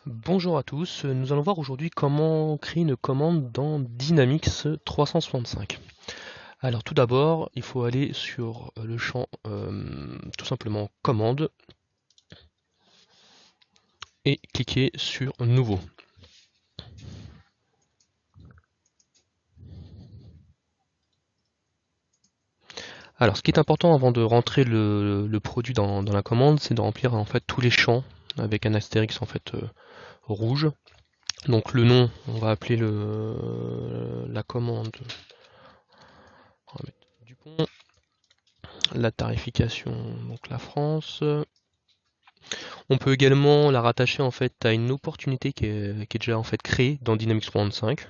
Bonjour à tous, nous allons voir aujourd'hui comment créer une commande dans Dynamics 365. Alors tout d'abord, il faut aller sur le champ tout simplement commande et cliquer sur nouveau. Alors ce qui est important avant de rentrer le produit dans la commande, c'est de remplir en fait tous les champs avec un astérix en fait rouge. Donc le nom, on va appeler la commande. On va mettre Dupont. La tarification, donc la France. On peut également la rattacher en fait à une opportunité qui est déjà en fait créée dans Dynamics 365.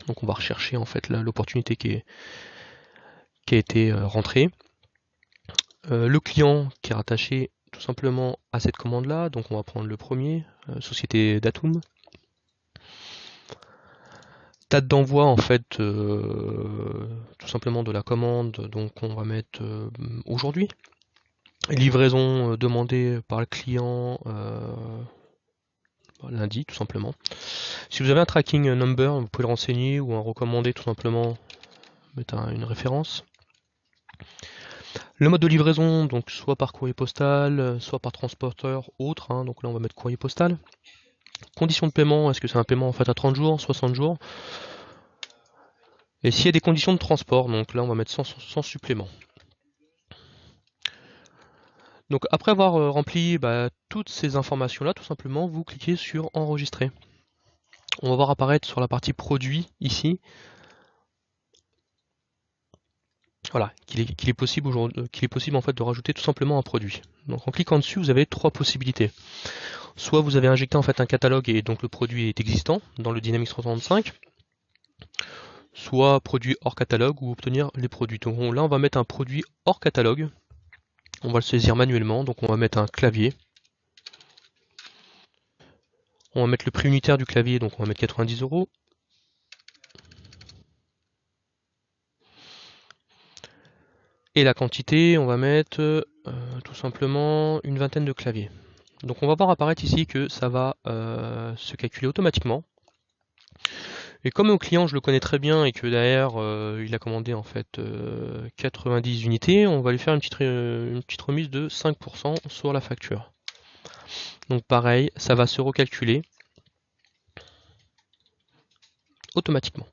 Donc on va rechercher en fait l'opportunité qui a été rentrée. Le client qui est rattaché tout simplement à cette commande là, donc on va prendre le premier, société Datum. Date d'envoi en fait tout simplement de la commande, donc on va mettre aujourd'hui. Livraison demandée par le client lundi tout simplement. Si vous avez un tracking number, vous pouvez le renseigner ou un recommandé tout simplement, mettre une référence. Le mode de livraison, donc soit par courrier postal, soit par transporteur autre, hein, donc là on va mettre courrier postal. Conditions de paiement, est-ce que c'est un paiement en fait à 30 jours, 60 jours? Et s'il y a des conditions de transport, donc là on va mettre sans supplément. Donc après avoir rempli toutes ces informations là, tout simplement vous cliquez sur enregistrer. On va voir apparaître sur la partie produit ici, voilà, qu'il est possible en fait de rajouter tout simplement un produit. Donc en cliquant dessus, vous avez trois possibilités. Soit vous avez injecté en fait un catalogue et donc le produit est existant dans le Dynamics 365, soit produit hors catalogue ou obtenir les produits. Donc là on va mettre un produit hors catalogue. On va le saisir manuellement, donc on va mettre un clavier. On va mettre le prix unitaire du clavier, donc on va mettre 90 €. Et la quantité, on va mettre tout simplement une vingtaine de claviers. Donc on va voir apparaître ici que ça va se calculer automatiquement. Et comme mon client je le connais très bien et que derrière il a commandé en fait 90 unités, on va lui faire une petite remise de 5% sur la facture. Donc pareil, ça va se recalculer automatiquement.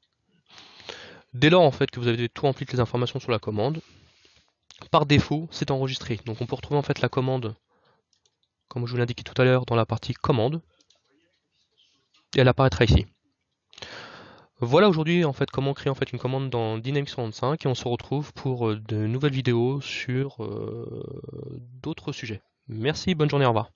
Dès lors en fait que vous avez tout rempli les informations sur la commande, par défaut c'est enregistré. Donc on peut retrouver en fait la commande, comme je vous l'indiquais tout à l'heure, dans la partie commande. Et elle apparaîtra ici. Voilà aujourd'hui en fait comment créer en fait une commande dans Dynamics 365 et on se retrouve pour de nouvelles vidéos sur d'autres sujets. Merci, bonne journée, au revoir.